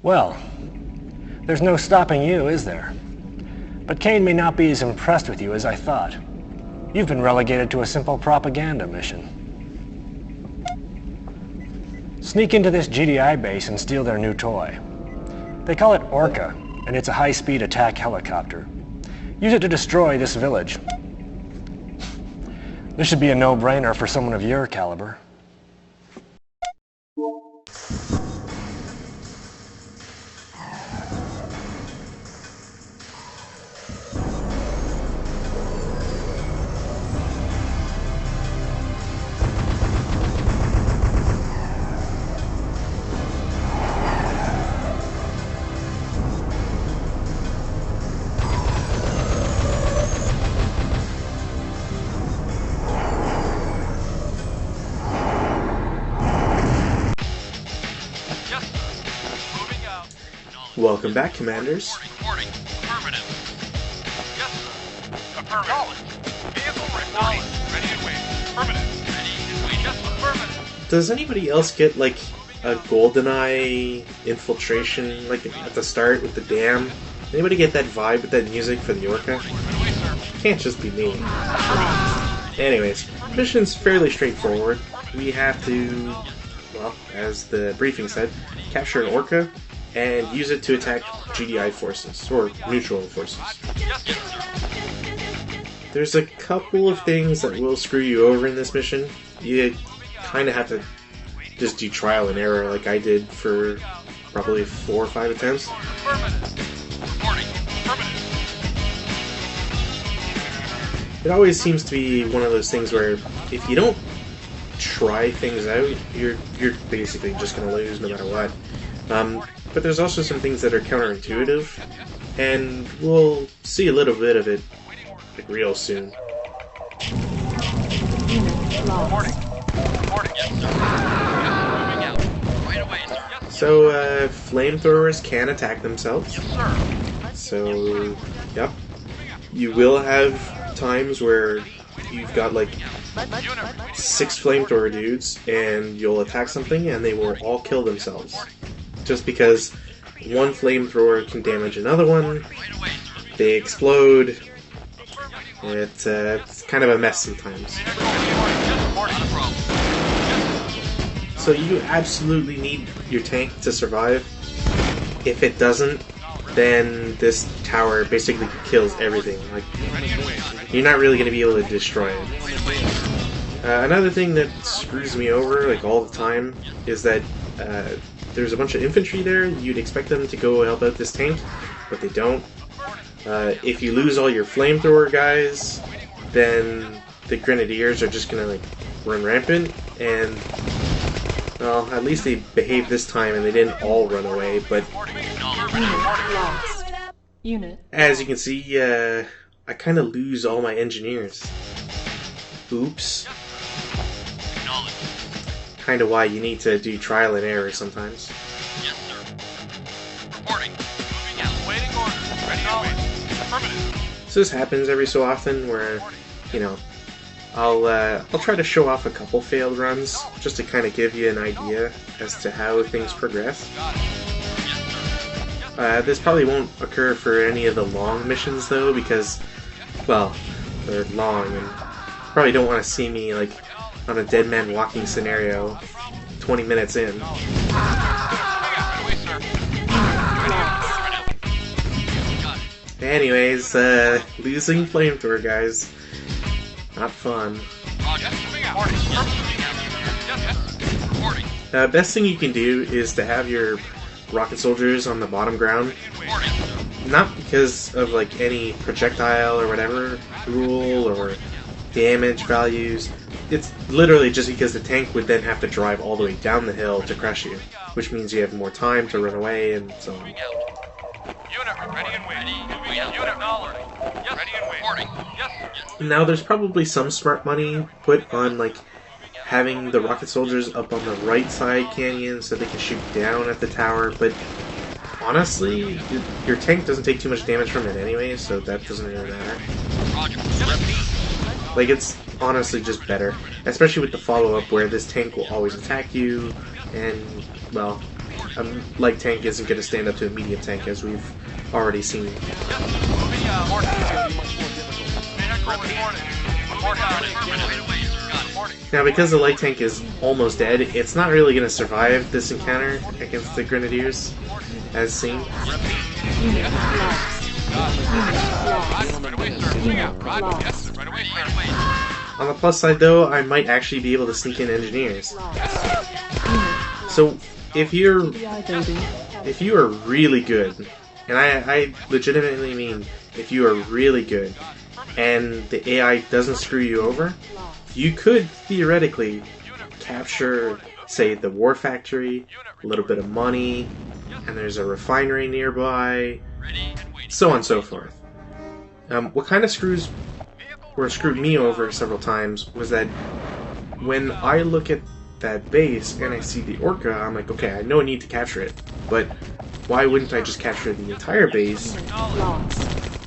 Well, there's no stopping you, is there? But Kane may not be as impressed with you as I thought. You've been relegated to a simple propaganda mission. Sneak into this GDI base and steal their new toy. They call it Orca, and it's a high-speed attack helicopter. Use it to destroy this village. This should be a no-brainer for someone of your caliber. Welcome back, Commanders. Reporting. Affirmative. Yes, sir. Affirmative. Vehicle reporting. Ready and wait. Affirmative. Ready and wait. Yes, affirmative. Does anybody else get, like, a GoldenEye infiltration, like, at the start with the dam? Anybody get that vibe with that music for the Orca? Can't just be me. Anyways, mission's fairly straightforward. We have to, well, as the briefing said, capture an Orca and use it to attack GDI forces, or neutral forces. There's a couple of things that will screw you over in this mission. You kind of have to just do trial and error like I did for probably 4 or 5 attempts. It always seems to be one of those things where if you don't try things out, you're basically just going to lose no matter what. But there's also some things that are counterintuitive, and we'll see a little bit of it like real soon. So, flamethrowers can attack themselves. So, yep. You will have times where you've got like 6 flamethrower dudes, and you'll attack something, and they will all kill themselves. Just because one flamethrower can damage another one, they explode. It's kind of a mess sometimes. So you absolutely need your tank to survive. If it doesn't, then this tower basically kills everything. Like, you're not really going to be able to destroy it. Another thing that screws me over like all the time is that there's a bunch of infantry there. You'd expect them to go help out this tank, but they don't. If you lose all your flamethrower guys, then the grenadiers are just gonna like run rampant, and well, at least they behaved this time and they didn't all run away. But as you can see, I kind of lose all my engineers. Oops. Kind of why you need to do trial and error sometimes. Yes, sir. Reporting. Moving out. Waiting orders. Ready to wait. Affirmative. So this happens every so often where, you know, I'll try to show off a couple failed runs just to kind of give you an idea as to how things progress. This probably won't occur for any of the long missions though, because, well, they're long and probably don't want to see me like on a dead man walking scenario 20 minutes in. Anyways, losing flamethrower guys, not fun. Best thing you can do is to have your rocket soldiers on the bottom ground. Not because of like any projectile or whatever rule or damage values, it's literally just because the tank would then have to drive all the way down the hill to crush you, which means you have more time to run away and so on. Unit ready and waiting. Unit knowledge. Yes, ready and waiting. Yes, sir. Now there's probably some smart money put on like having the rocket soldiers up on the right side canyon so they can shoot down at the tower, but honestly, your tank doesn't take too much damage from it anyway, so that doesn't really matter. Roger. Like, it's honestly just better, especially with the follow-up where this tank will always attack you, and, well, a light tank isn't going to stand up to a medium tank, as we've already seen. Now, because the light tank is almost dead, it's not really going to survive this encounter against the Grenadiers, as seen. On the plus side, though, I might actually be able to sneak in engineers. So, if you are really good, and I legitimately mean if you are really good, and the AI doesn't screw you over, you could theoretically capture, say, the war factory, a little bit of money, and there's a refinery nearby, so on and so forth. What kind of screwed me over several times was that when I look at that base and I see the Orca, I'm like, okay, I know I need to capture it, but why wouldn't I just capture the entire base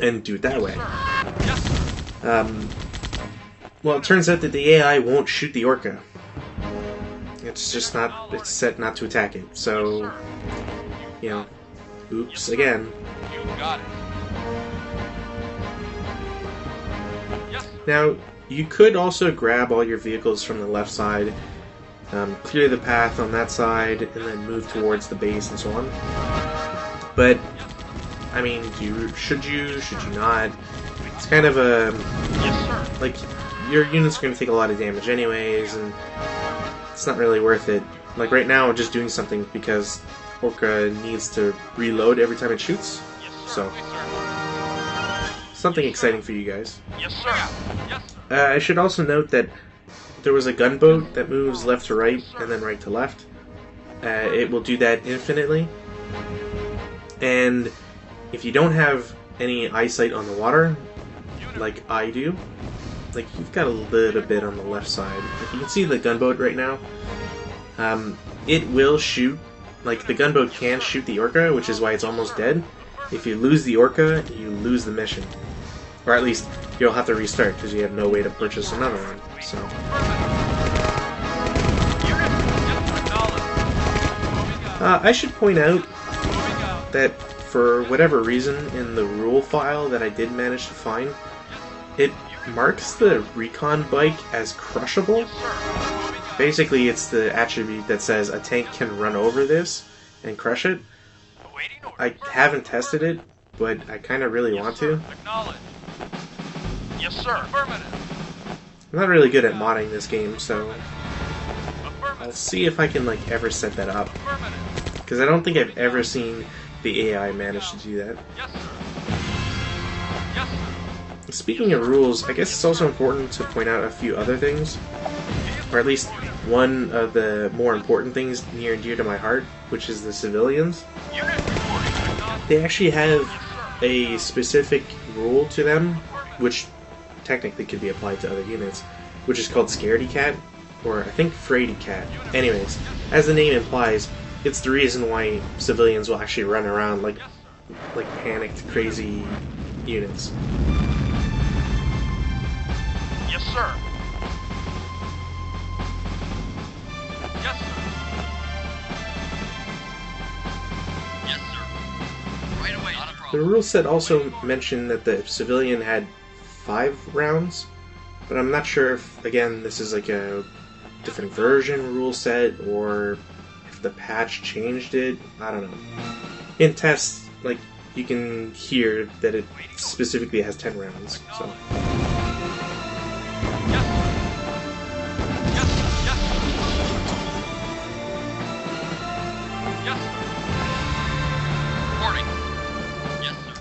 and do it that way? Well, it turns out that the AI won't shoot the Orca. It's just not, it's set not to attack it, so, you know, oops again. You got it. Now, you could also grab all your vehicles from the left side, clear the path on that side, and then move towards the base and so on. But, I mean, should you not? It's kind of a, like, your unit's going to take a lot of damage anyways, and it's not really worth it. Like, right now, I'm just doing something because Orca needs to reload every time it shoots, so something exciting for you guys. Yes, sir. Yes, sir. I should also note that there was a gunboat that moves left to right and then right to left. It will do that infinitely. And if you don't have any eyesight on the water, like I do, like you've got a little bit on the left side. Like you can see the gunboat right now. It will shoot, like the gunboat can shoot the Orca, which is why it's almost dead. If you lose the Orca, you lose the mission. Or at least, you'll have to restart, because you have no way to purchase another one. So, I should point out that for whatever reason in the rule file that I did manage to find, it marks the recon bike as crushable. Basically, it's the attribute that says a tank can run over this and crush it. I haven't tested it, but I kind of really want to. Yes, sir. I'm not really good at modding this game, so I'll see if I can like ever set that up. Because I don't think I've ever seen the AI manage to do that. Speaking of rules, I guess it's also important to point out a few other things. Or at least one of the more important things near and dear to my heart, which is the civilians. They actually have a specific rule to them, which technically could be applied to other units, which is called Scaredy Cat, or I think Fraidy Cat. Anyways, as the name implies, it's the reason why civilians will actually run around like panicked, crazy units. Yes, sir. Yes, sir. Yes, sir. Right away. Not a problem. The rule set also mentioned that the civilian had 5 rounds, but I'm not sure if, again, this is like a different version rule set, or if the patch changed it. I don't know. In tests, like, you can hear that it specifically has 10 rounds, so.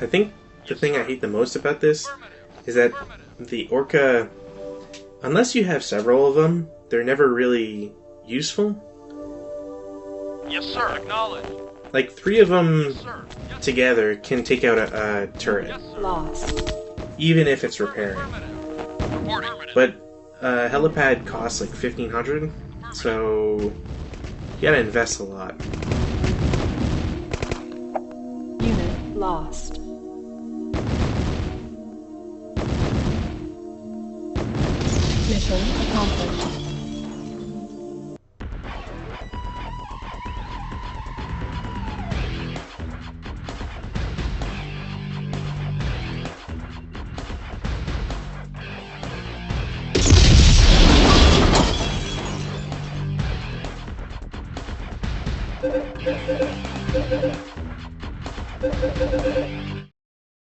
I think the thing I hate the most about this is that the Orca Unless you have several of them, they're never really useful. Yes, sir. Acknowledged. Like, 3 of them Yes, sir. Yes, together can take out a turret, yes, sir. Lost. even if it's repairing. Affirmative. Reporting. But helipad costs like 1,500, so you gotta invest a lot. Unit lost. Mission accomplished.